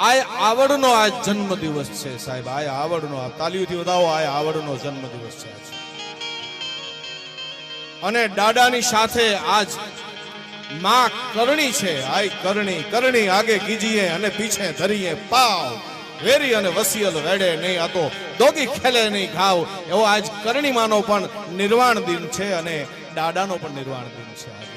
આ આવડનો આજ જન્મ દિવસ છે સાહેબ, આ આવડનો, તાલીઓથી વધાવો, આ આવડનો જન્મ દિવસ છે આજ. અને દાદાની સાથે આજ માં કરણી છે. આ કરણી, કરણી આગે કીજીએ અને પીછે ધરીએ પાવ, વેરી અને વસિયલ વેડે નહીં, આ તો દોગી ખેલે નહીં ઘાવ. એવો આજ કરણી માનો પણ નિર્વાણ દિન છે અને દાદાનો પણ નિર્વાણ દિન છે આજે.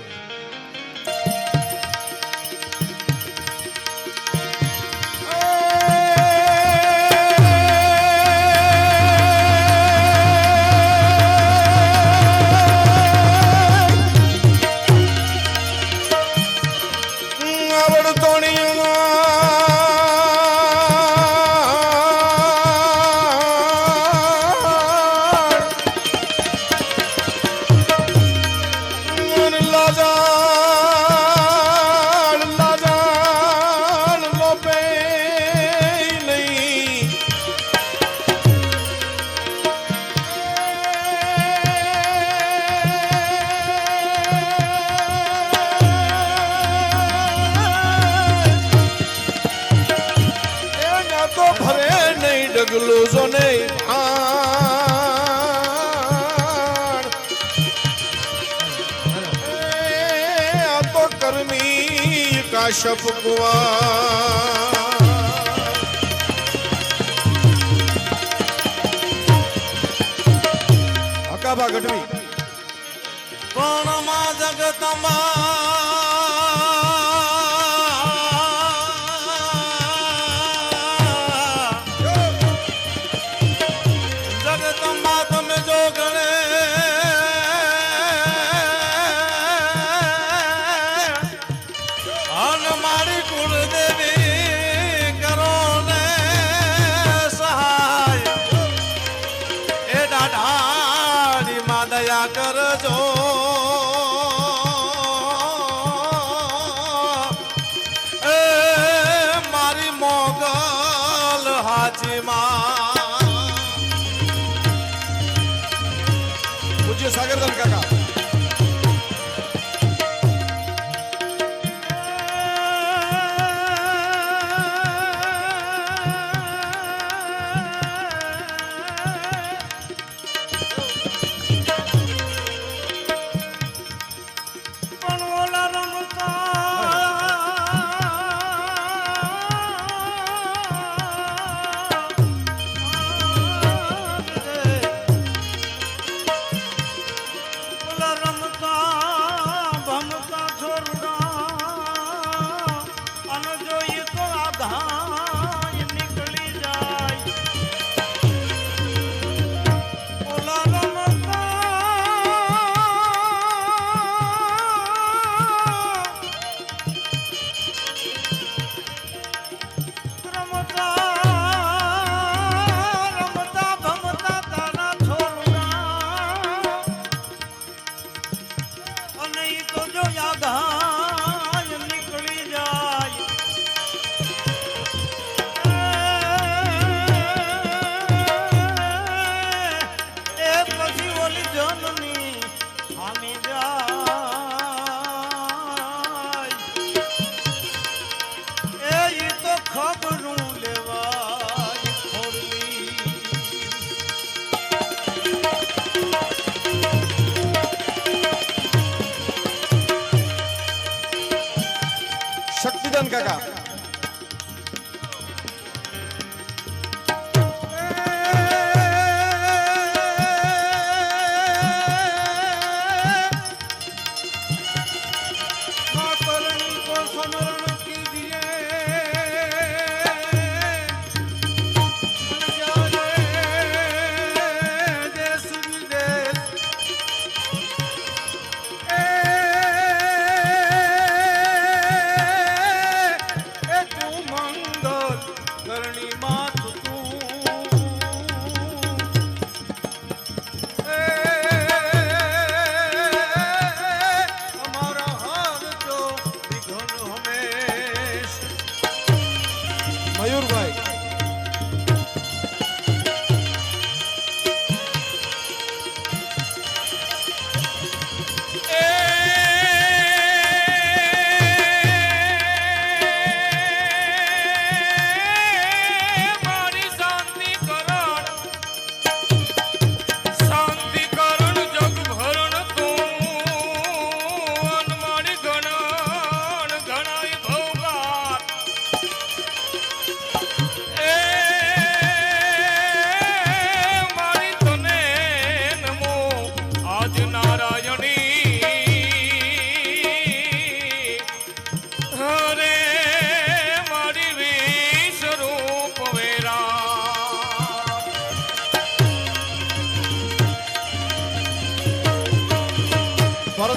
ડગલું જો નહીં આ તો કર્મી કાશ્યપ કુંવર. હકાભા ગઢવી કોણમાં જગતમાં કરજો એ મારી મોગલ હાજીમાં. પૂજ્ય સાગરદાન કાકા શક્તિદાન કાકા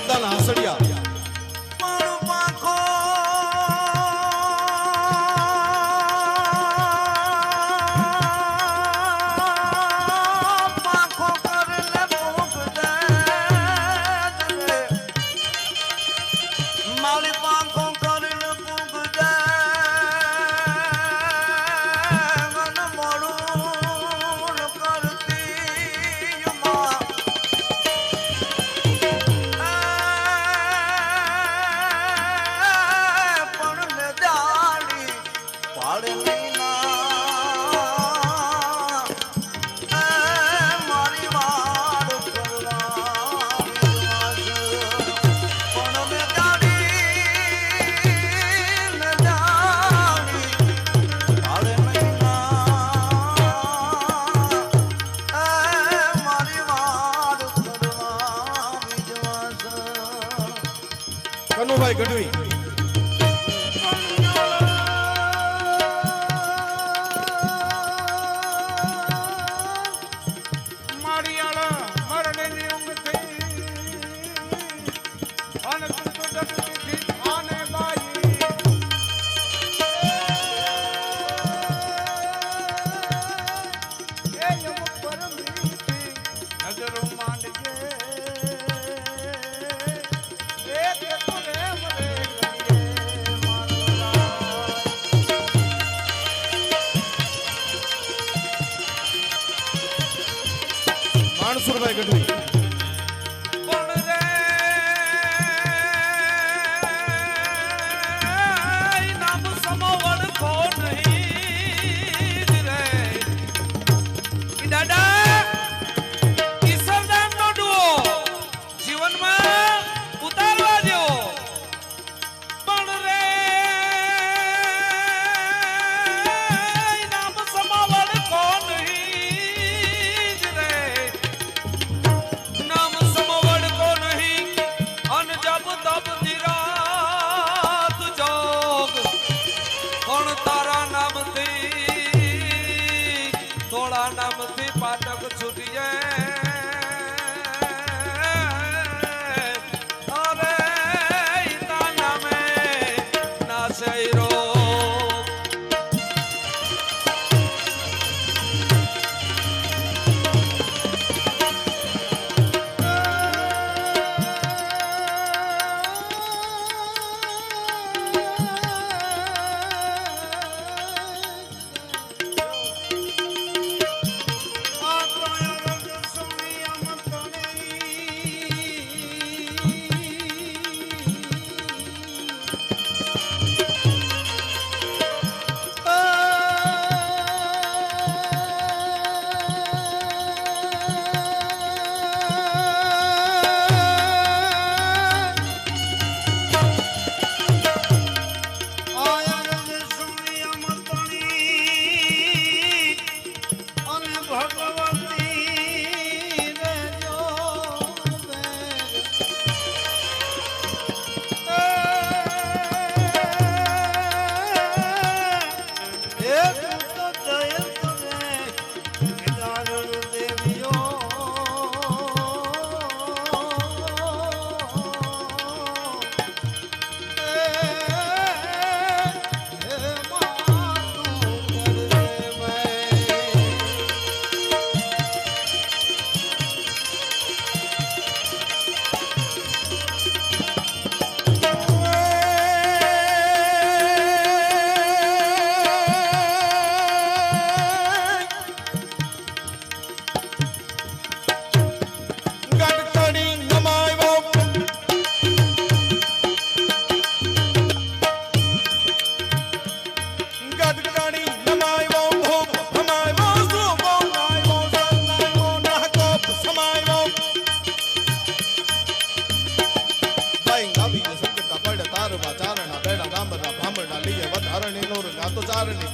શબ્દના હસડિયા મારું પાંખો પાંખો કરીને ભૂખ દે રે. મારી પાંખો કરીને ભૂખ દે મન મોડું કરતી માં કનુભાઈ ગઢવી માણસુરભાઈ ગઢવી નામથી પાટક છૂટીએ અરે ઈતા નામે નાશે રો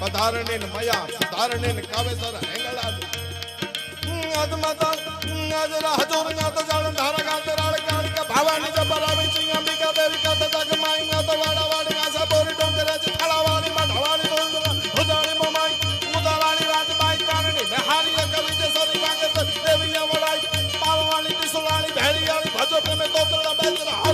પધારણી ને મયા સુધારણી ને કાવેસર હેંગળા અદમતા નજરા હજુર ના તો જાણ ધારા ગાતે રાળ કાળી કા ભાવાની જબરાવી સિંહ અંબિકા દેવી કા તક માઈ ના તો વાડા વાડી આસા બોરી ડોંગરા જ થાળાવાળી માં ઢવાળી ડોંગરા હુજાણી મમાઈ ઉદાવાળી રાજબાઈ કારણી મેહારી કવિ જે સરી વાગે દેવી વડાઈ પાવવાળી ત્રિશુલાળી ભેળીવાળી ભજો પ્રેમે તોતરા બેચરા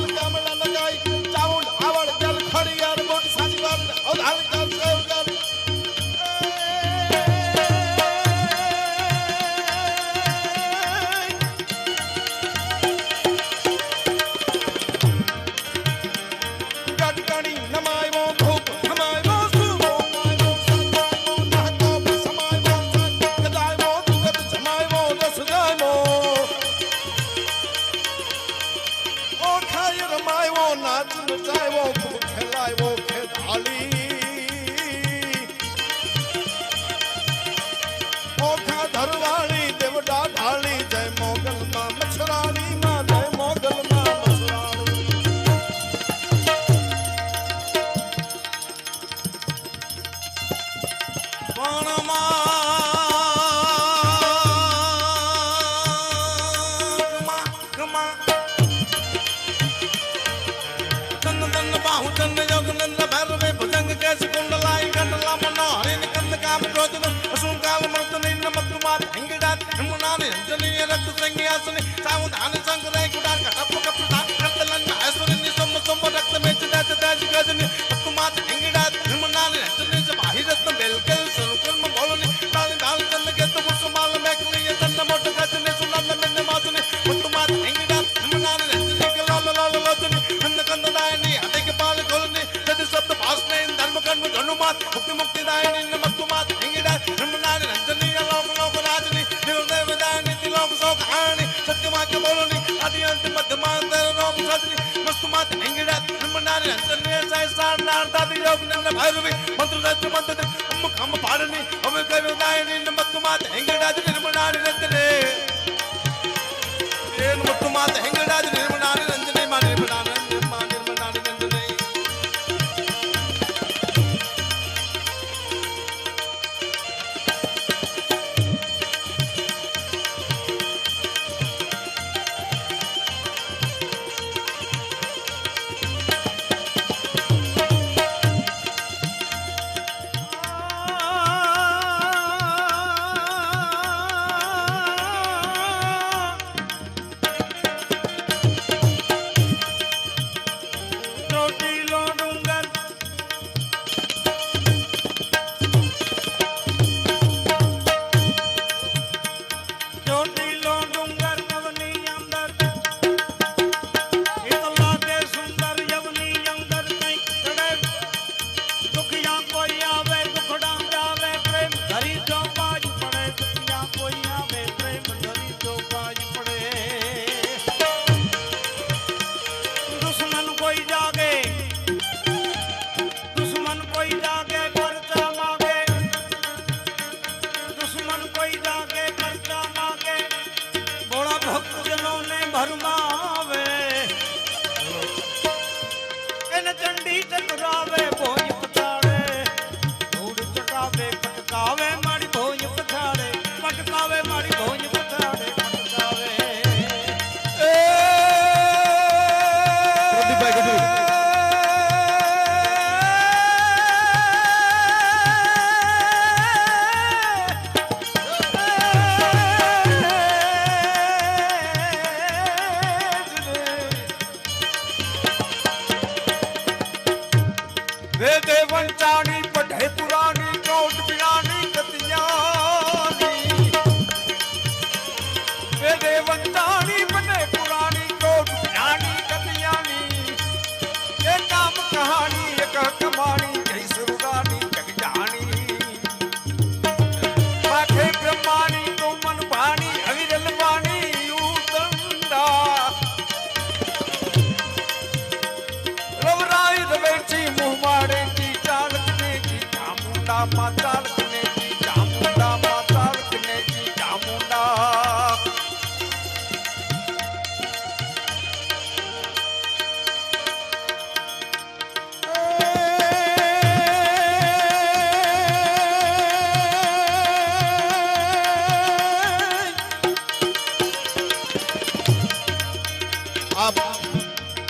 ઓખા ધરવાળી દેવડા ઢાળી જય મોગલમાં મચ્છરાણી માં જય મોગલમાં મચ્છરાણી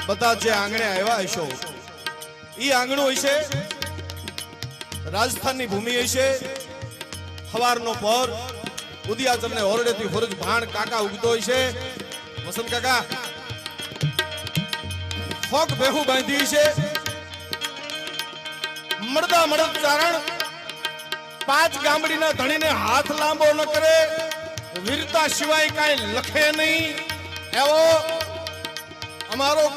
બધા જે આંગણે આવ્યા હશો ઈ આંગણું હશે રાજસ્થાનની ભૂમિ હશે હવારનો પર ઉદયાચરને ઓરડેથી ફરજ ભાણ કાકા ઉગતો હશે વસંત કાકા ફોક બેહુ બાંધી છે મરદા મરદ ચારણ પાંચ ગામડીના ધણીને હાથ લાંબો ન કરે વીરતા સિવાય કાંઈ લખે નહીં એવો અમારો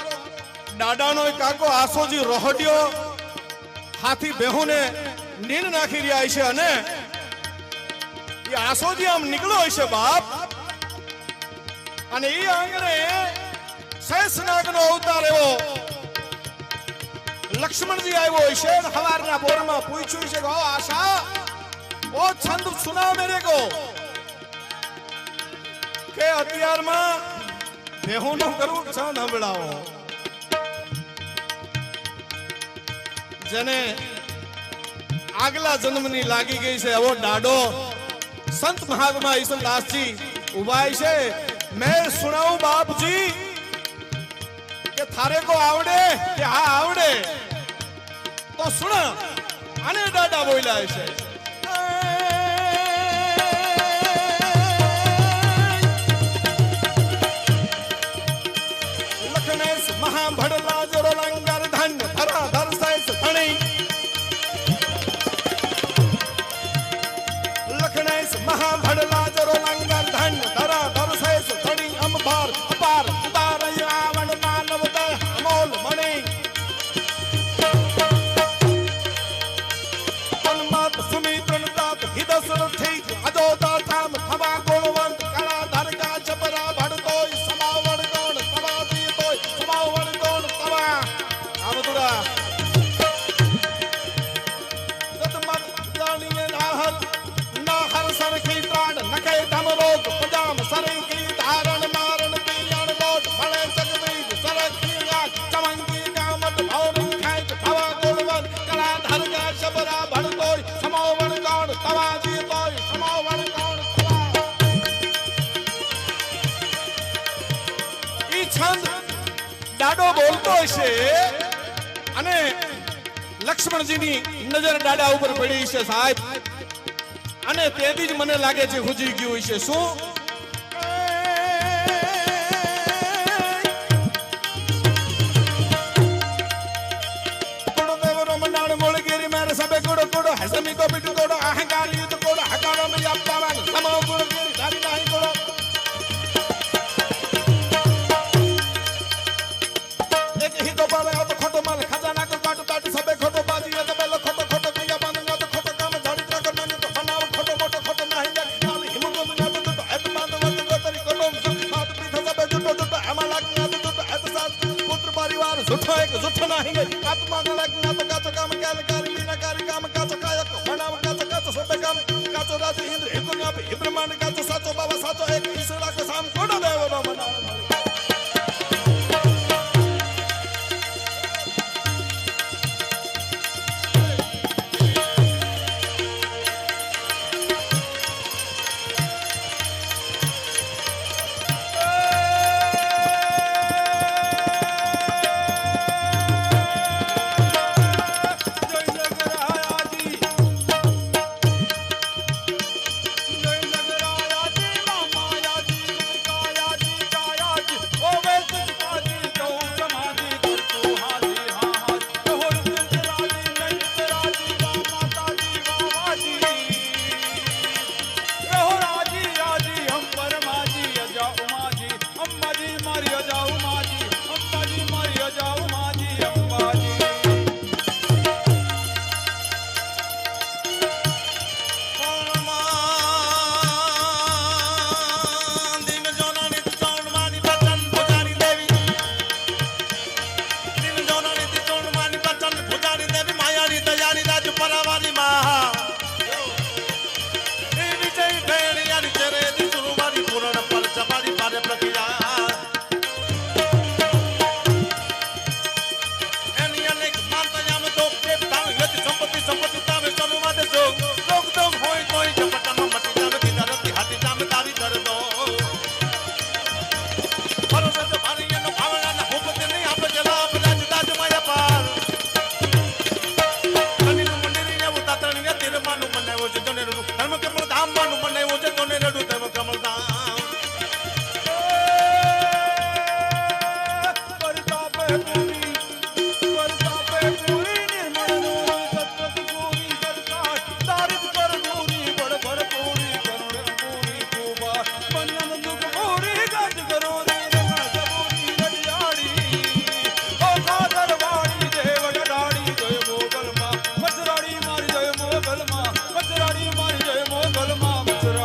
દાદાનો કાકો આસોજી રોહડિયો હાથી બેહુને નીંદ નાખી રહ્યા છે અને એ આસોજી આમ નીકળ્યો છે બાપ અને એ આંગણે શેષનાગનો અવતાર એવો લક્ષ્મણજી આવ્યો છે હવારના બોરમાં પૂછ્યું છે કે ઓ આશા ઓ वो छंद सुनाओ मेरे को के અત્યાર માં બેહું ન કરું છંદ સંભળાવો જેને આગલા જન્મની લાગી ગઈ છે એવો ડાડો સંત મહાત્મા ઈશ્વરદાસ जी ઉભાય છે मैं सुनाऊं बाप जी કે થારે કો આવડે કે હા આવડે તો સુણ આને ડાડા બોલ્યા છે લખનેશ મહાભડલા જોરો લંગર ધન્ય ધરા ધરસૈસ ધણી લખનેશ મહાભડલા જોરો લંગર ધન્ય ધરા ધરસૈસ ધણી અંબાર અપાર ઉતાર રાવણ માનવ દય અમોલ મણી તન્માત સુમિત્રન દાત હિદસર થઈ અજોદા ધામ ખવા ગુણવંત કળા ધરકા છપરા ભડતોય સમાવણ કોણ તવા દીતોય સમાવણ કોણ તવા આ બધું તતમત જાણીએ નાહર નાહર સરખી ત્રાડ નખે ધમ રોગ પજામ સરખી ધારણ મારણ પીયણ લોટ ભળે જગવીર સરખી આગ ચમંગી કામત ભૌરંગ ખાય ખવા ગુણવંત કળા ધરકા છપરા ભડતોય સમાવણ કોણ તવા દીતોય સમાવણ કોણ તવા ઈ છંદ ડાડો બોલતો હશે અને લક્ષ્મણજીની નજર ડાડા ઉપર પડી છે સાહેબ અને તેથી જ મને લાગે છે હુજી ગયું હશે શું કોડો દેવ રમનાળ મોળગીરી મેરે સબે કોડો કોડો હસમી કો બિટુ કોડો અહંકાર યુદ્ધ કોડો હકારો મે અપમાન સમો ગુણગીરી ધારી નહીં કોડો એક હી તો પાવે તો ખોટો માલ ખજાના કો કાટ કાટ સબે ખોટો બાજી તો બેલો ખોટો ખોટો કયા બાંધો તો ખોટો કામ ઝાડી ટ્રક મને તો બનાવ ખોટો મોટો ખોટો નહીં જાય કાલ હિમગો ના તો એત બાંધો વત ગોતરી કોડો માત પીઠ સબે જુટો જુટો એમાં લાગ ના તો એત સાત પુત્ર પરિવાર જુઠો એક જુઠો નહીં ગઈ આત્મા લાગ ના તો કાચો કામ કેલ કરી બીના કરી કામ કાચો કાયક બનાવ કાચો કાચો સબે કામ કાચો રાજ ઇન્દ્ર એક દુનિયા पे ब्रह्मांड काचो साचो बाबा साचो एक ईश्वर को साम कोडो देव नो मनाव મોગલમાં મચરાડી મારી જય મોગલમાં મચરાડી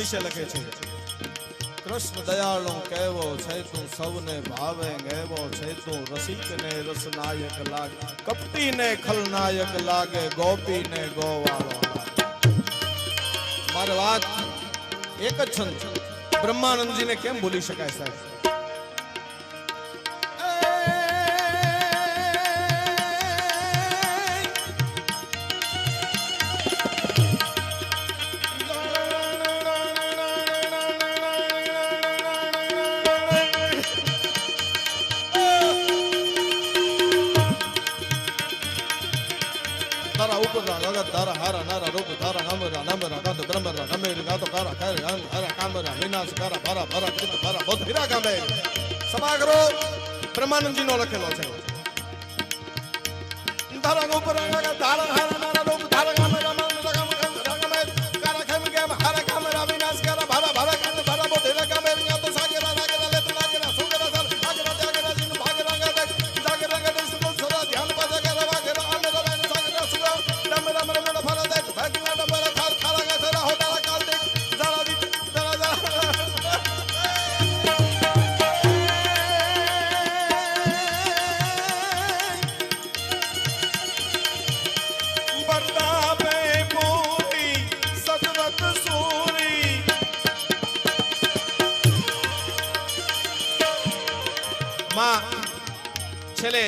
વિશે લખે છે કૃષ્ણ દયાળુ કેવો છે તું સૌને ભાવે એવો છે તું રસિક ને રસનાયક લાગે કપટી ને ખલનાયક લાગે ગોપી ને ગોવાળો મારી વાત એક જ છંદ બ્રહ્માનંદજીને કેમ ભૂલી શકાય સાહેબ ધારા હારા નારા રૂપ ધારા નમરા નમરા ગાતો બ્રહ્મરા નમેર ગાતો કારા ખાય હરા કામરા વિનાશ કારા ભરા ભરા કૃત ભરા બોધ હીરા ગામે સભાગરો બ્રહ્માનંદજી નો લખેલો છે ધારા ઉપર ધારા હારા નારા રૂપ ધારા કામરા નમરા ગામ ગામે કારા ખાય કે હરા કામરા વિનાશ કારા ભરા ભરા કૃત ભરા બોધ હીરા ગામે ગાતો સાગરા નાગરા લેત નાગરા સુગરા સર આગરા આગરા જીન ભાગરા ગાતે જાગરા ગાતે સુકો સરા ધ્યાન પાજા કરા વાગરા આમરા લાઈન સાગરા સુગા નમરા નમરા ફરા દે ભાગના નમરા ખાર ખારા ગાતે રહો તારા કાલ દે જરા દી જરા બરતા પે પૂરી સતવત સૂરી માં છેલ્લે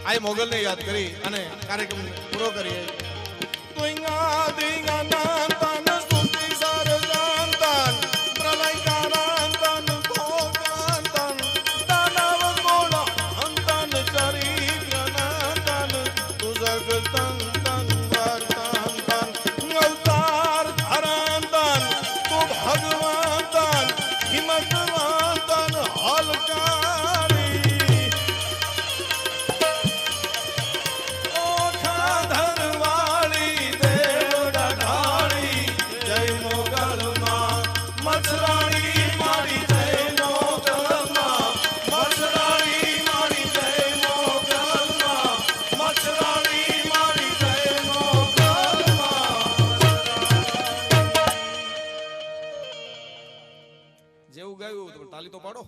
આ મોગલને યાદ કરી અને કાર્યક્રમ પૂરો કરીએ તુંગા દિંગા નાંતન સ્તુતિ સરજાંતન પ્રલય કારાંતન ભોગાંતન દાનવ ગોળ અંતન ચરિત્રનાંતન તુજગતન તન વર્તાંતન અવતાર ધરાંતન તુ ભગવાંતન હિમતવાંતન હલકારી ઓખા ધરવાળી દેવડા ઢાળી જય મોગલમાં મથરાણી મારી જય મોગલમાં મથરાણી મારી જય મોગલમાં મથરાણી મારી જય મોગલમાં જેવું ગાયું તો તાલી તો પાડો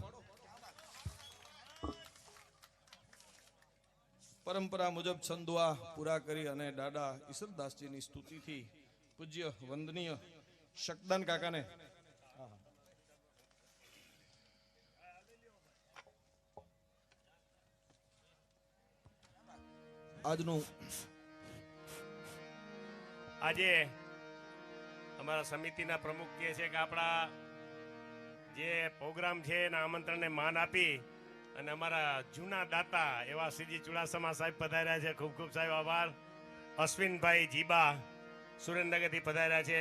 પરંપરા મુજબ છંદુઆ પૂરા કરી અને દાદા ઈશ્વરદાસજીની સ્તુતિથી પૂજ્ય વંદનીય શકદાન કાકાને આજનું આજે અમારા સમિતિના પ્રમુખ કહે છે કે આપણા જે પ્રોગ્રામ છે એના આમંત્રણને માન આપી અને અમારા જૂના દાતા એવા શ્રીજી ચુડાસમા સાહેબ પધાર્યા છે. ખૂબ ખૂબ સાહેબ આભાર. અશ્વિનભાઈ જીબા સુરેન્દ્રનગરથી પધાર્યા છે.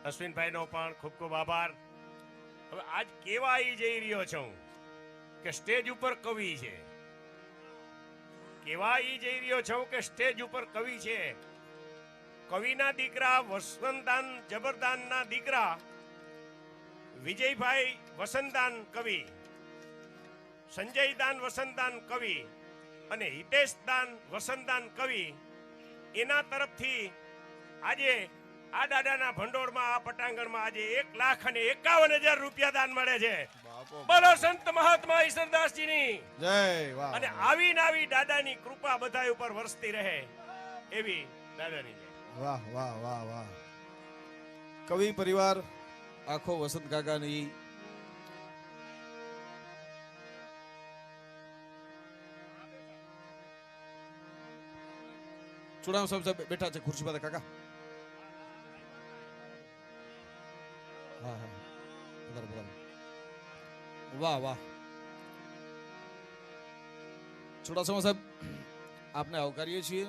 અશ્વિનભાઈનો પણ ખૂબ ખૂબ આભાર. હવે આજ કેવા આવી જઈ રહ્યો છું કે સ્ટેજ ઉપર કવિ છે. કેવા આવી જઈ રહ્યો છું કે સ્ટેજ ઉપર કવિ છે. કવિના દીકરા વસંતદાન જબરદાનના દીકરા વિજયભાઈ વસંતદાન કવિ, સંજયદાન વસંતદાન કવિ અને હિતેશદાન વસંતદાન કવિ, એના તરફથી આજે આ દાદાના ભંડોળમાં આ પટાંગણમાં આજે 1,51,000 રૂપિયા દાન મળે છે. બોલો સંત મહાત્મા ઈશ્વરદાસજીની જય. વાહ. અને આવીને આવી દાદાની કૃપા બધા ઉપર વરસતી રહે એવી દાદાની જય. વાહ વાહ વાહ વાહ. કવિ પરિવાર આખો વસંત કાકાની ચુડામ સાહેબ બેઠા છે ખુરશી પાસે. કાકા હા હા બરાબર. વાહ વાહ. ચુડાસમા સાહેબ આપને આવકારીએ છીએ.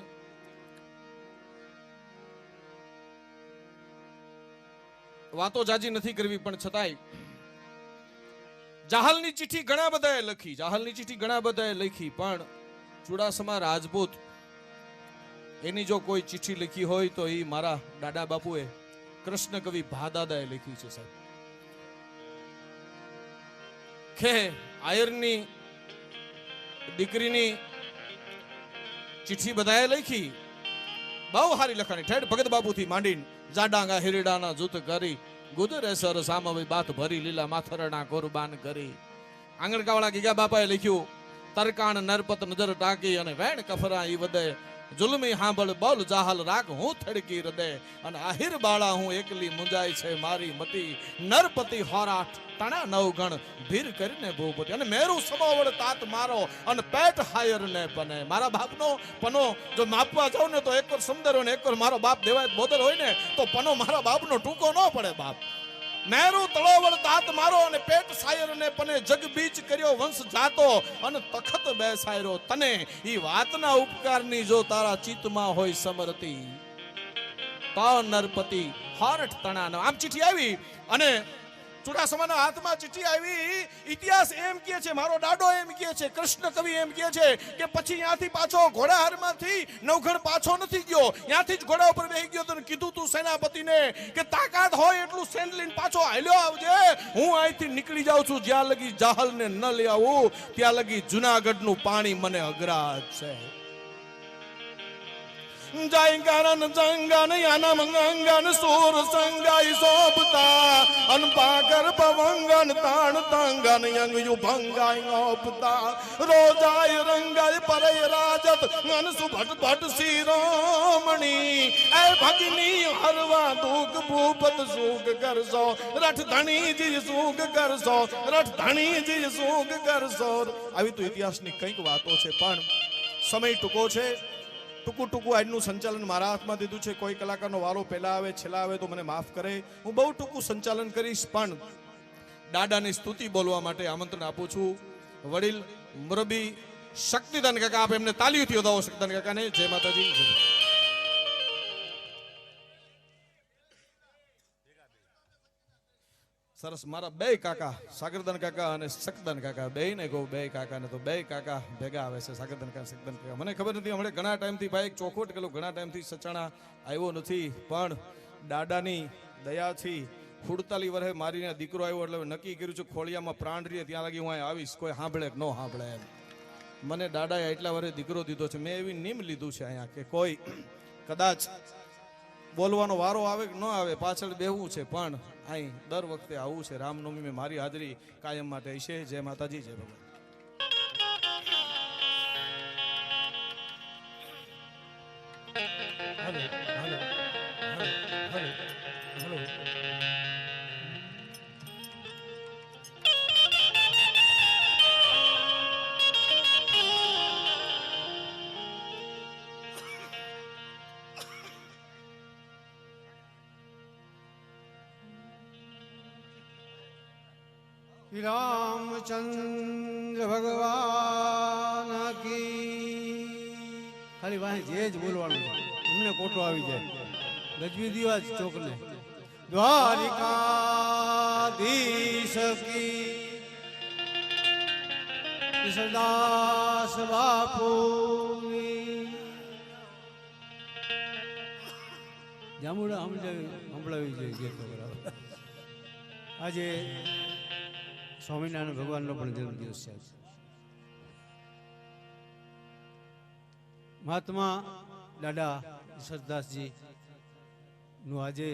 વાતો જાજી નથી કરવી પણ છતાંય જાહલની ચિઠ્ઠી ઘણા બધાએ લખી, જાહલની ચિઠ્ઠી ઘણા બધાએ લખી, પણ ચુડાસમા રાજપૂત એની જો કોઈ ચિઠ્ઠી લખી હોય તો એ મારા દાદા બાપુએ કૃષ્ણ કવિ ભાદાદાએ લખી છે સાહેબ. કે આયરની દીકરીની ચિઠ્ઠી બધાએ લખી, બહુ સારી લખાણી. ઠેઠ ભગત બાપુથી માંડીને જાડાંગા હિરડાના જૂથ કરી ગુજરે સર સામવી બાત ભરી લીલા માથરણા કુરબાન કરી. આંગણકાવાળા ગીગા બાપાએ લખ્યું, તરકાણ નરપત નજર ટાંકી અને વેણ કફરા ઈ વધે, જુલમી હાંભળ બોલ જાહલ રાખ હું થડકી હૃદય, અને આહિર બાળા હું એકલી મુંજાય છે મારી મતી, નરપતિ હોરાઠ તણા નવગણ ભીર કરીને ભૂપતિ, અને મેરું સમોવડ તાત મારો અને પેટ હાયર ને બને. મારા બાપનો પનો જો માપવા જાવ ને તો એક વાર સમદર ને એક વાર મારો બાપ દેવાય બોદર હોય ને તો પનો મારા બાપનો ટૂંકો ન પડે. બાપ મેરું તળોવડ તાત મારો અને પેટ સાયર ને પને, જગ બીચ કર્યો વંશ જાતો અને તખત બેસાયરો તને, ઈ વાતના ઉપકારની જો તારા ચિત્તમાં હોય સમરતી, તો નરપતિ હોરઠ તણા. આમ ચિઠ્ઠી આવી અને ચુડાસમાના હાથમાં ચિઠ્ઠી આવી. ઇતિહાસ એમ કહે છે, મારો દાડો એમ કહે છે, કૃષ્ણ કવિ એમ કહે છે કે પછી ત્યાંથી પાછો ઘોડાહારમાંથી નવઘણ પાછો નથી ગયો, ત્યાંથી જ ઘોડા ઉપર બેસી ગયો તો કીધું તું સેનાપતિને કે તાકાત હોય એટલું સેન લઈને પાછો હાલ્યો આવજે, હું અહીંથી નીકળી જાઉં છું, જ્યાં લગી જાહલને ન લઈ આવું ત્યાં લગી જુનાગઢનું પાણી મને અઘરા છે. જાયગાન જંગાન યાના મંગાન સૂર સંગાઈ સોપતા અન પાગર પવંગન તાણ તાંગન યંગ યુ ભંગાઈ ઓપતા, રોજાય રંગાય પરય રાજત મન સુભટ ભટ શિરોમણી, એ ભગની હરવા દુખ ભૂપત સુખ કરશો, રઠ ધણીજી સુખ કરશો, રઠ ધણીજી સુખ કરશો. આવી તો ઇતિહાસની કંઈક વાતો છે, પણ સમય ટૂંકો છે. ટૂંકું ટૂંકું આજનું સંચાલન મારા હાથમાં દીધું છે. કોઈ કલાકારનો વારો પહેલા આવે છેલ્લા આવે તો મને માફ કરે. હું બહુ ટૂંકું સંચાલન કરીશ, પણ દાદાની સ્તુતિ બોલવા માટે આમંત્રણ આપું છું. વડીલ મુરબી શક્તિદાન કાકા, આપ એમને તાલીઓથી વધાવો શક્તિદાન કાકાને. જય માતાજી. સરસ. મારા બે કાકા સાગરદાન કાકા અને શકદાન કાકા, બે ને કહું બે કાકા ને, તો બે કાકા ભેગા આવે છે, સાગરદાન કાકા શકદાન કાકા. મને ખબર નથી હમણાં ઘણા ટાઈમથી ભાઈ ચોખવટ કરેલું, ઘણા ટાઈમથી સચાણા આવ્યો નથી, પણ દાદાની દયાથી 47 વર્ષે મારીને દીકરો આવ્યો એટલે નક્કી કર્યું છે ખોળિયામાં પ્રાણ રહીએ ત્યાં લાગી હું અહીં આવીશ, કોઈ સાંભળે કે ન સાંભળે એમ. મને દાદાએ એટલા વર્ષે દીકરો દીધો છે. મેં એવી નિયમ લીધું છે અહીંયા કે કોઈ કદાચ બોલવાનો વારો આવે કે ન આવે પાછળ બેહવું છે, પણ અહીં દર વખતે આવું છે. રામનવમી મેં મારી હાજરી કાયમ માટે હશે. જય માતાજી, જય ભગવાન. રામચંદ્ર ભગવાન કી. ખાલી વાહે જે જ બોલવાનું છે, એમને કોટો આવી જાય. ગજવી દીવા જ ચોકને. દ્વારિકાધીશ કી. સરદાસ બાપુની. જામુડા સંભળાવી જોઈએ ગીતો બરાબર. આજે સ્વામિનારાયણ ભગવાનનો પણ જન્મદિવસ છે. મહાત્મા દાદા ઈશ્વરદાસજી નું આજે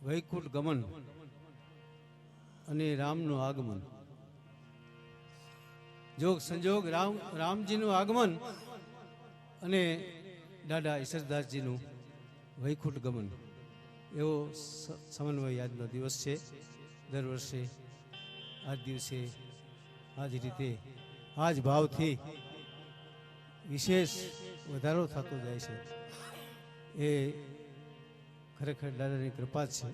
વૈકુંઠ ગમન અને રામનું આગમન, જોગ સંજોગ રામજીનું આગમન અને દાદા ઈશ્વરદાસજીનું વૈકુંઠ ગમન, એવો સમન્વય આજનો દિવસ છે. દર વર્ષે આ દિવસે આ જ રીતે આ જ ભાવથી વિશેષ વધારો થતો જાય છે. એ ખરેખર દાદાની કૃપા જ છે.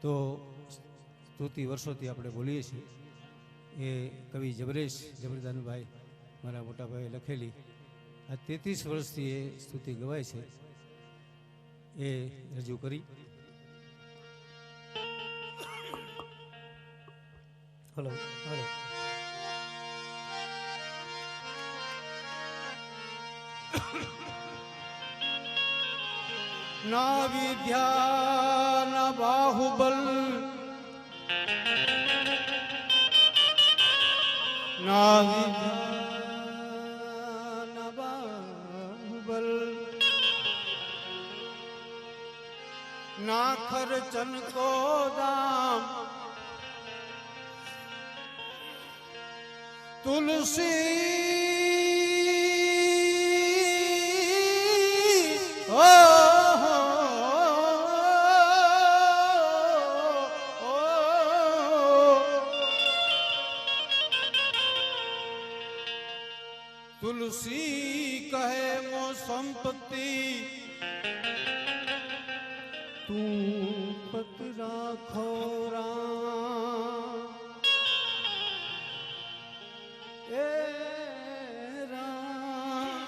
તો સ્તુતિ વર્ષોથી આપણે બોલીએ છીએ. એ કવિ જબરેશ જબરદાનભાઈ મારા મોટા ભાઈએ લખેલી આ 33 વર્ષથી એ સ્તુતિ ગવાય છે, એ રજૂ કરી. Hello hello. ના વિદ્યા ના બાહુબલ, ના વિદ્યા ના બાહુબલ, करचन को दाम तुलसी ओ तुलसी कहे मो संपत्ति तू पकड़ा खोरा ए राम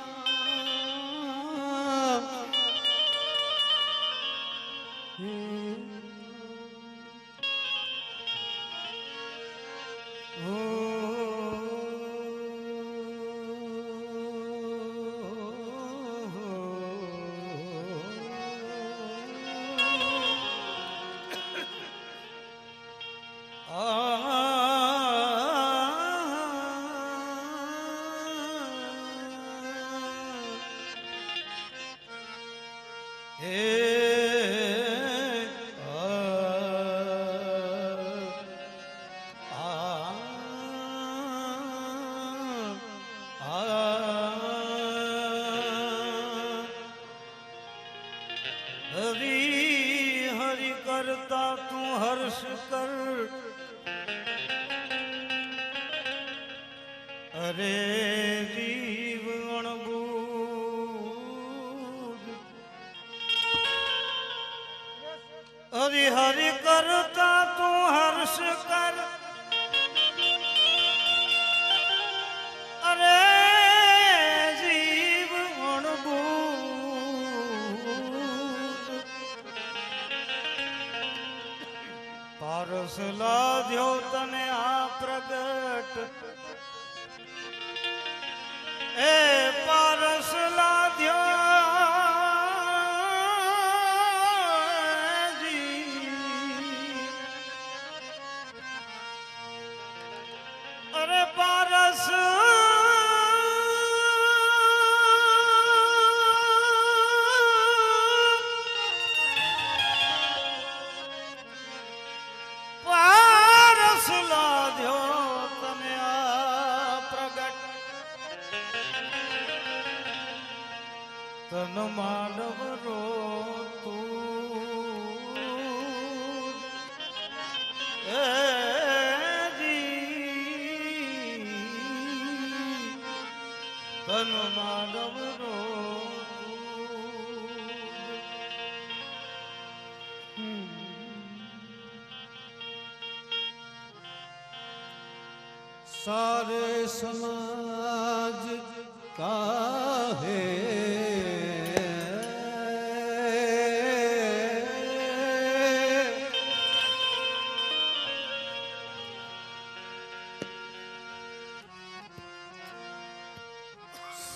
હરી હરી કરતા તું હર્ષ કર અરે જીવ અણબૂદ હરી હરી કરતા તું હર્ષ કર અરે જીવ અણબૂદ પારસ લાદ્યો તને આ પ્રગટ એ પારસ લાદ્યો અરે પારસ પારસ લાદ્યો તને આ પ્રગટ તન માનવ રો તું એ જી તન માનવ રો सारे समाज का है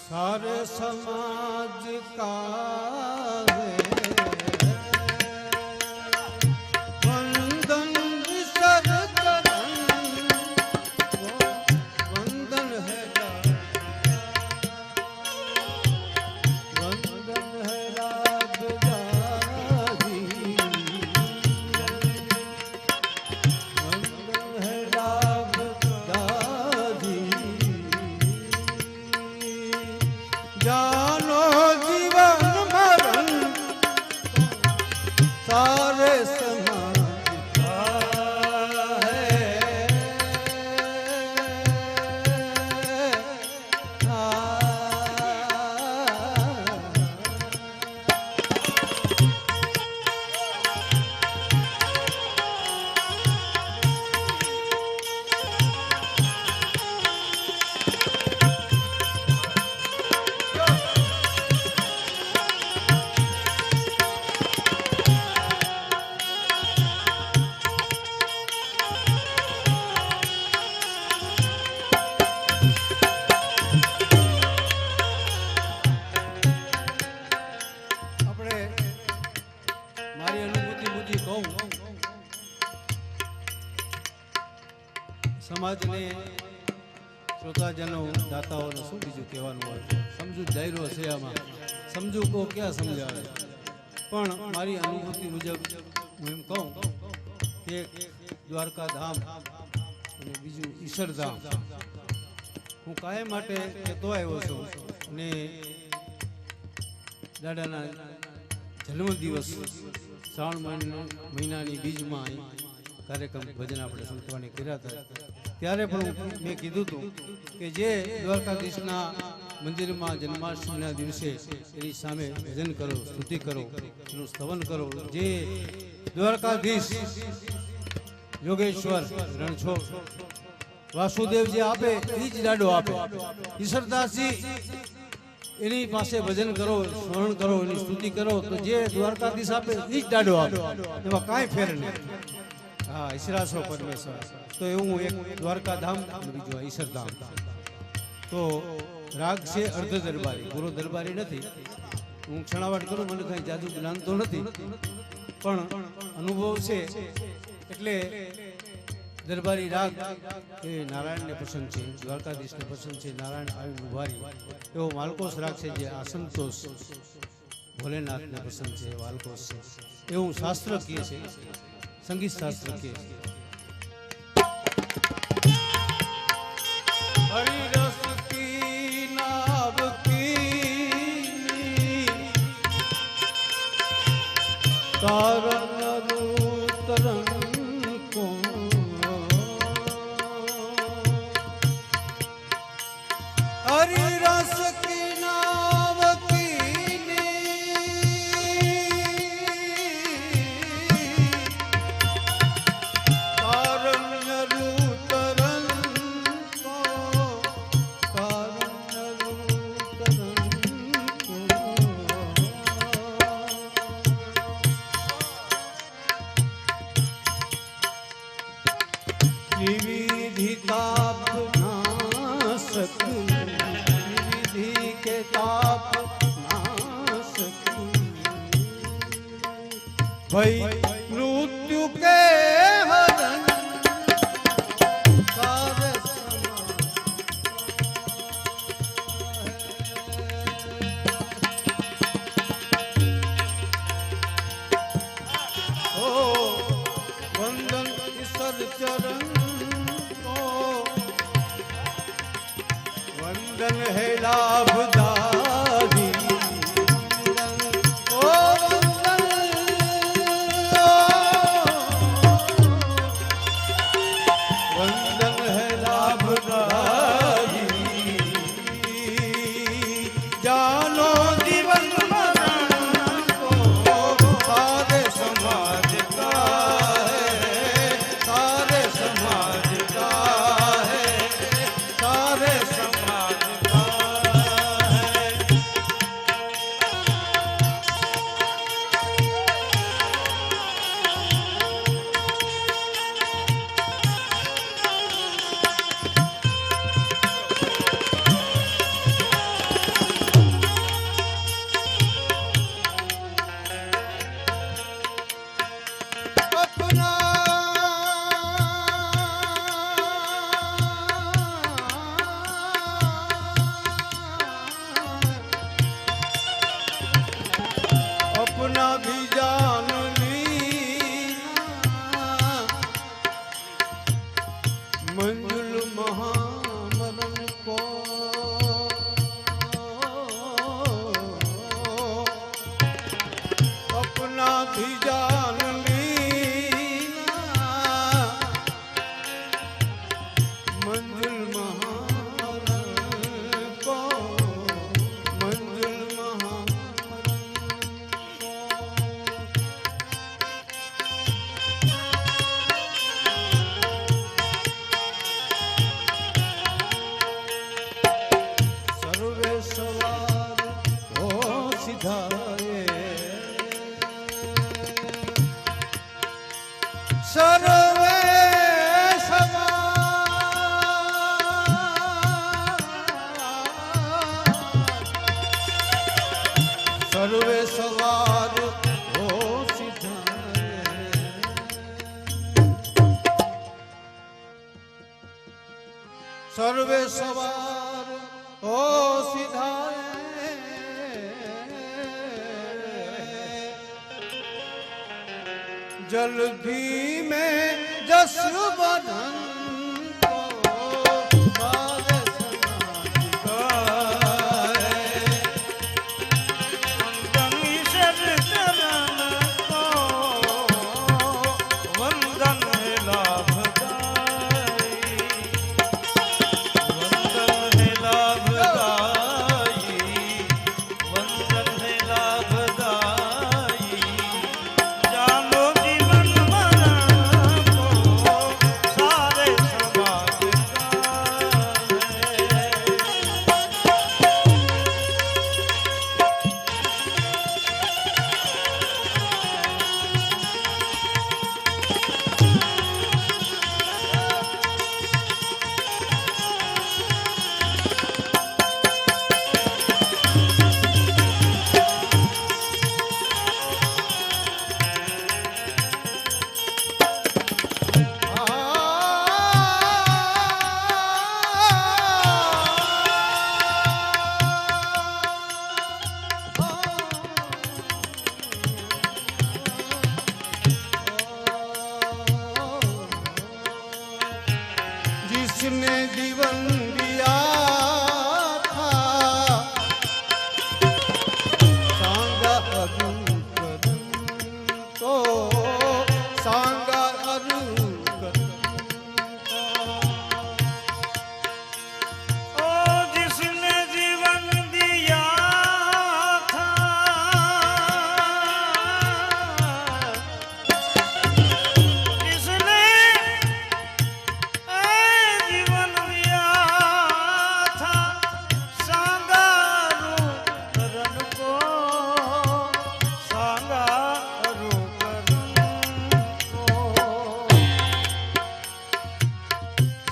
सारे समाज का है वंदन विसर वंदन है वंदन है राग गाही वंदन है राग गाही जानो जीवन मरण सारे समाज का આપણે મારી અનુભૂતિ મુજબ કહું સમાજને શ્રોતાજનો દાતાઓને શું બીજું કહેવાનું હોય સમજુ દાયરો છે આમાં સમજુ કો ક્યાં સમજાવે પણ મારી અનુભૂતિ મુજબ હું એમ કહું કે દ્વારકા ધામ અને બીજું ઈશ્વર ધામ હું કાયમ માટે કહેતો આવ્યો છું. અને દાદાના જન્મદિવસ શ્રાવણ મહિનાની બીજમાં અહીં કાર્યક્રમ ભજન આપણે સંતવાણી કર્યા હતા ત્યારે પણ મેં કીધું હતું કે જે દ્વારકાધીશના મંદિરમાં જન્માષ્ટમીના દિવસે એની સામે ભજન કરો, સ્તુતિ કરો, એનું સ્તવન કરો. જે દ્વારકાધીશ યોગેશ્વર રણછોડ વાસુદેવ જે આપે એ જ દાડો આપે. ઈશ્વરદાસજી એની પાસે ભજન કરો, સ્મરણ કરો, એની સ્તુતિ કરો તો જે દ્વારકાધીશ આપે એ જ દાડો આપે, એમાં કાંઈ ફેર નહીં. હા, ઈશ્વરાસો પરમેશ્વર. તો એવું એક દ્વારકા ધામ અને બીજું ઈશ્વર ધામ. તો રાગ છે અર્ધ દરબારી, પૂરો દરબારી નથી. હું ક્ષણાવાટ કરું, મને કાંઈ જાદુ જ્ઞાન તો નથી, પણ અનુભવ છે. એટલે દરબારી રાગ એ નારાયણને પસંદ છે, દ્વારકાધીશને પસંદ છે. નારાયણ આવીને ઉભારી એવો માલકોસ રાગ છે જે આસંતોષ ભોલેનાથને પસંદ છે, વાલકોસ છે. એવું શાસ્ત્ર કહે છે, સંગીત શાસ્ત્ર કહે છે. હરિરસ કી નાવ કી તારણ તરંગ કો હરિરસ કી નાવ કી भई मृत्यु के हरण कार्य ओ वंदन ईश्वर चरण को वंदन है लाभदारी સર્વે સવાર હો સર્વે સવાર હો સિધાય जल्दी में जसवदन को सारे समाज गाए। वंदन ईश्वर चरण को वंदन है लाभदाई। वंदन है लाभदाई। वंदन है लाभदाई। जानो जीवन मरण को सारे समाज गाए। जिसने जीवन दिया था सांगा अरुण को सांगा अरुण ओ जिसने जीवन दिया था जिसने जीवन दिया था सांगारू करण को सांगारू करण को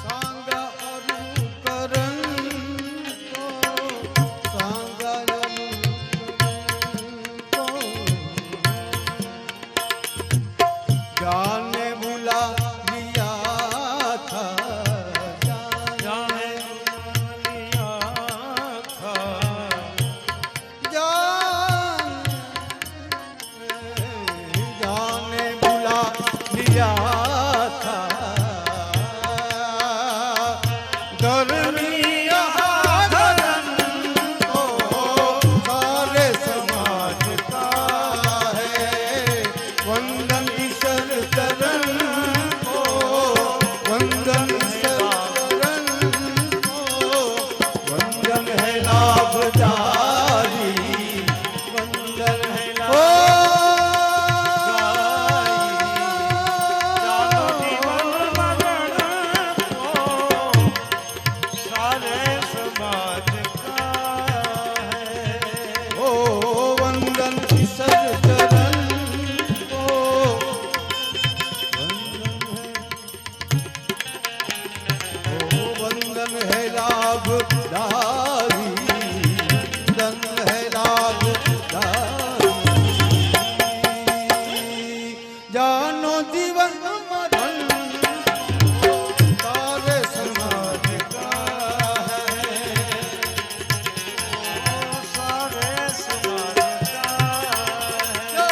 सांगा अरुण करण को सांगा अरुण को जाने बुला लिया था जाने लिया था जाने बुला लिया था धर्मिया धर्म को सारे समाज का है वंदन ईश्वर चरण को वंदन ईश्वर चरण को वंदन है लाभदारी वंदन है जानो जीवन मरण को सारे समाज का है। ओ वंदन ईश्वर चरण को वंदन है लाभदारी वंदन है लाभदारी जानो जीवन मरण सारे समाज का है सारे समाज का है।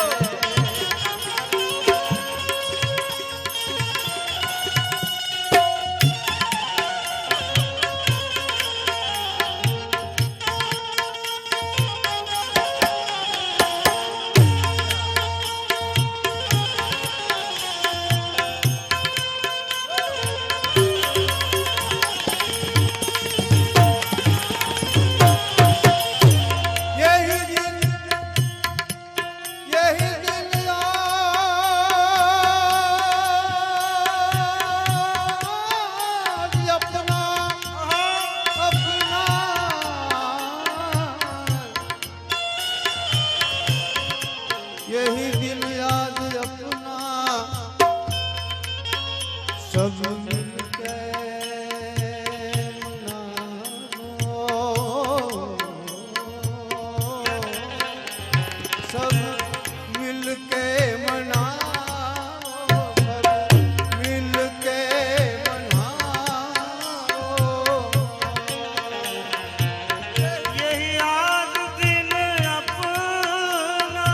यही दिन आज अपना अपना यही दिन आज अपना सब मिलके सब मिलके मनाओ सब मिलके मनाओ यही आज दिन अपना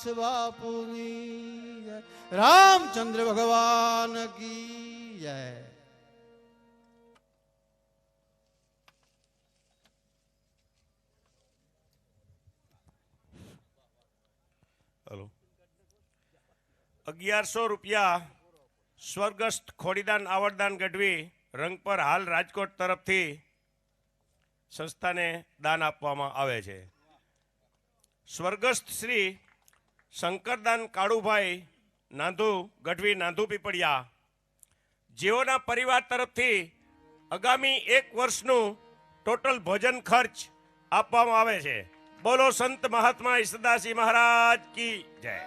દાસ બાપુની જય, રામચંદ્ર ભગવાન કી જય. હલો. 1100 સ્વર્ગસ્થ ખોડીદાન આવરદાન ગઢવી રંગપર હાલ રાજકોટ તરફથી સંસ્થાને દાન આપવામાં આવે છે. સ્વર્ગસ્થ શ્રી શંકરદાન કાળુભાઈ નાંધુ ગઢવી નાંધુ પીપળિયા, જેઓના પરિવાર તરફથી આગામી 1 વર્ષનું ટોટલ ભોજન ખર્ચ આપવામાં આવે છે. બોલો સંત મહાત્મા ઈસદાસી મહારાજ કી જય.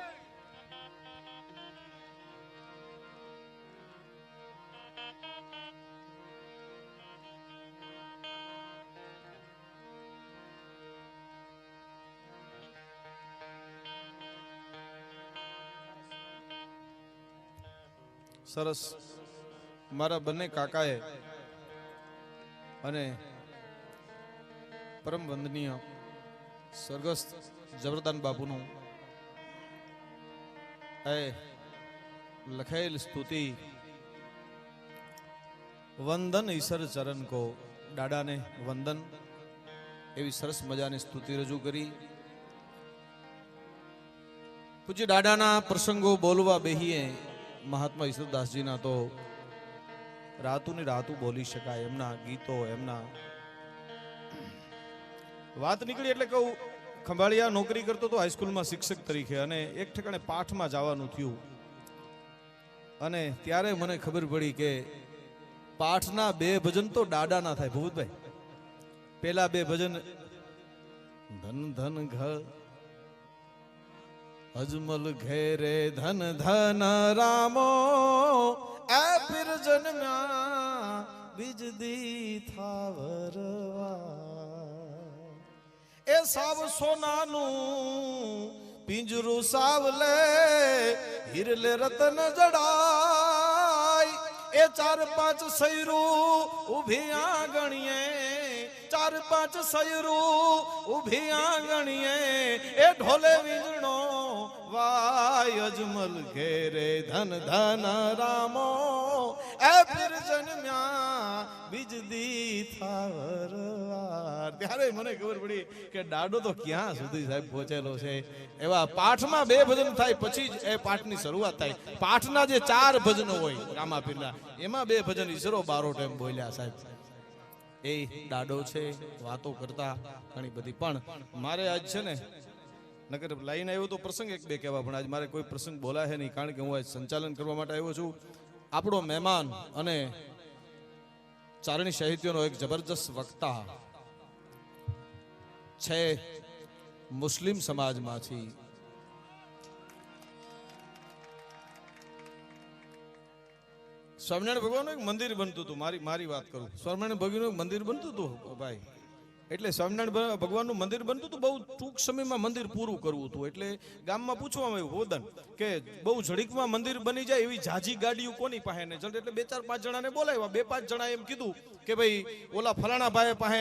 સરસ. મારા બંને કાકાએ અને પરમ વંદનીય સ્વર્ગસ્થ જબરદાન બાપુનું એ લખેલ સ્તુતિ વંદન ઈશ્વર ચરણ કો, દાદાને વંદન, એવી સરસ મજાની સ્તુતિ રજૂ કરી. પૂજ્ય દાદાના પ્રસંગો બોલવા બેહીએ મહાત્મા ઈશ્વરદાસજીના તો રાતુની રાતું બોલી શકાય. એમના ગીતો, એમના વાત નીકળી એટલે કહું, ખંભાળિયા નોકરી કરતો તો હાઈસ્કૂલમાં શિક્ષક તરીકે, અને એક ઠેકાણે પાઠમાં જવાનું થયું, અને ત્યારે મને ખબર પડી કે પાઠના 2 ભજન તો દાદાના થાય. ભૂપતભાઈ, પેલા 2 ભજન ધન ધન ઘર અજમલ ઘેરે ધન ધન રામો, એ પીર જન્મ્યા બીજદી થાવરવા, એ સાવ સોનાનું પિંજરું સાવલે, હિરલે રતન જડાય, એ 4-5 સૈરું ઉભી આંગણીએ, 4-5 સૈરું ઉભી આંગણીએ, એ ઢોલે વીજણો વાય અજમલ ઘેરે ધન ધન રામો, એ પીર જન્મ્યા બીજદી થાવરવાર. ત્યારે મને ખબર પડી કે દાડો તો ક્યાં સુધી સાહેબ પહોંચેલો છે. એવા પાઠમાં 2 ભજન થાય પછી જ એ પાઠની શરૂઆત થાય. પાઠના જે 4 ભજનો હોય રામાપીરના, એમાં 2 ભજન ઈસરો બારોટ એમ બોલ્યા સાહેબ. એ દાડો છે. વાતો કરતા ઘણી બધી, પણ મારે આજ છે ને, નકર લાઈન આવ્યો તો પ્રસંગ 1-2 કહેવા, પણ આજ મારે કોઈ પ્રસંગ બોલાય નહીં, કારણ કે હું આજ સંચાલન કરવા માટે આવ્યો છું. આપણો મહેમાન અને ચારણી સાહિત્યનો એક જબરજસ્ત વક્તા છે, મુસ્લિમ સમાજમાંથી. સ્વામિનારાયણ ભગવાનનું એક મંદિર બનતું હતું. મારી વાત કરું, સ્વામિનારાયણ ભગવાનનું એક મંદિર બનતું હતું ભાઈ. એટલે સ્વામિનારાયણ ભગવાનનું મંદિર બનતું હતું, બહુ ટૂંક સમયમાં મંદિર પૂરું કરવું હતું. એટલે ગામમાં પૂછવામાં આવ્યું હોદન કે બહુ ઝડપમાં મંદિર બની જાય એવી ઝાઝી ગાડીઓ કોની પાસે ને એટલે 2-4-5 જણાને બોલાવ્યા. 2-5 જણા એમ કીધું કે ભાઈ ઓલા ફલાણા ભાઈ પાસે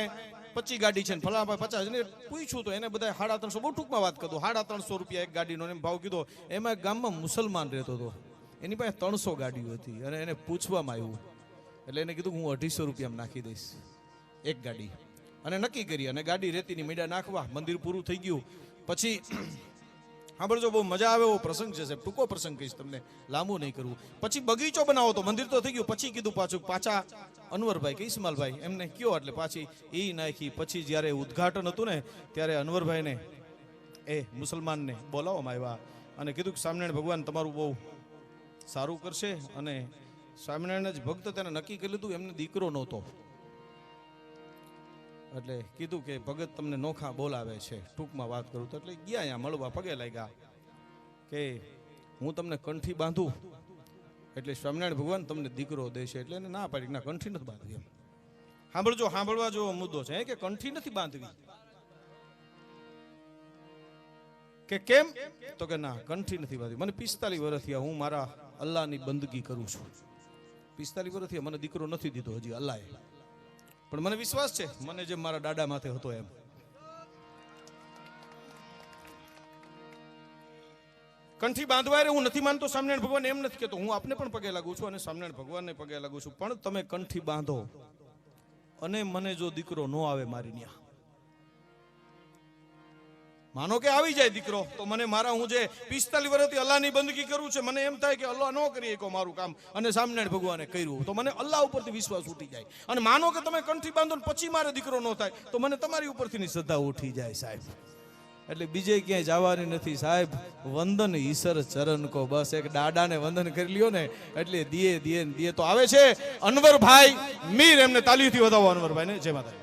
25 ગાડી છે ને ફલાણા ભાઈ 50. એને પૂછ્યું તો એને બધા 350, બહુ ટૂંકમાં વાત કરું, 350 રૂપિયા એક ગાડીનો એમ ભાવ કીધો. એમાં ગામમાં મુસલમાન રહેતો હતો, એની પાસે 300 ગાડીઓ હતી, અને એને પૂછવામાં આવ્યું એટલે એને કીધું હું 250 રૂપિયામાં નાખી દઈશ એક ગાડી. અને નક્કી કરી, અને ગાડી રેતીની મીડા નાખવા, મંદિર પૂરું થઈ ગયું. પછી સાંભળજો, બહુ મજા આવે એવો પ્રસંગ છે સાહેબ, ટૂંકો પ્રસંગ કહીશ તમને, લાંબુ નહીં કરવું. પછી બગીચો બનાવો તો મંદિર તો થઈ ગયું. પછી કીધું પાછા અનવરભાઈ કે ઇસ્માલભાઈ એમને કયો, એટલે પાછી એ નાખી. પછી જ્યારે ઉદ્ઘાટન હતું ને, ત્યારે અનવરભાઈને એ મુસલમાનને બોલાવવામાં આવ્યા અને કીધું કે સ્વામિનારાયણ ભગવાન તમારું બહુ સારું કરશે. અને સ્વામિનારાયણ જ ભક્ત તેને નક્કી કરી લીધું, એમને દીકરો નહોતો, એટલે કીધું કે ભગત તમને નોખા બોલાવે છે, ટૂંકમાં વાત કરું તો. એટલે ગયા અહીંયા મળવા, પગે લાગ્યા કે હું તમને કંઠી બાંધું એટલે સ્વામિનારાયણ ભગવાન તમને દીકરો દેશે. એટલે એને ના પાડી, ના કંઠી નથી બાંધવી. એમ સાંભળજો, સાંભળવા જેવો મુદ્દો છે કે કંઠી નથી બાંધવી. કે કેમ? તો કે ના, કંઠી નથી બાંધવી. મને 45 વર્ષ થયા, હું મારા અલ્લાહની બંદગી કરું છું. 45 વર્ષ થયા, મને દીકરો નથી દીધો હજી અલ્લાહે, પણ મને વિશ્વાસ છે મને જેમ મારા દાદા માથે હતો એમ. કંઠી બાંધવા રે હું નથી માનતો સ્વામિનારાયણ ભગવાન, એમ નથી કહેતો. હું આપને પણ પગે લાગુ છું અને સ્વામિનારાયણ ભગવાનને પગે લાગુ છું. પણ તમે કંઠી બાંધો અને મને જો દીકરો ન આવે મારી ન્યા, માનો કે આવી જાય દીકરો, તો મને મારા, હું જે 45 વર્ષથી અલ્લાહની બંદગી કરું છે, મને એમ થાય કે અલ્લાહ ન કરી શકો મારું કામ, અને સ્વામિનારાયણ ભગવાને કર્યું, તો મને અલ્લાહ ઉપરથી વિશ્વાસ ઉઠી જાય. અને માનો કે તમે કંઠી બાંધો ને પછી મારે દીકરો ન થાય, તો મને તમારી ઉપરથી શ્રદ્ધા ઉઠી જાય સાહેબ. એટલે બીજે ક્યાંય જવાની નથી સાહેબ. વંદન ઈશ્વર ચરણ કો, બસ એક દાદાને વંદન કરી લ્યો ને એટલે દિયે દિયે દિયે તો આવે છે. અનવરભાઈ મીર, એમને તાલીઓથી વધાવો અનવરભાઈને. જય માતા.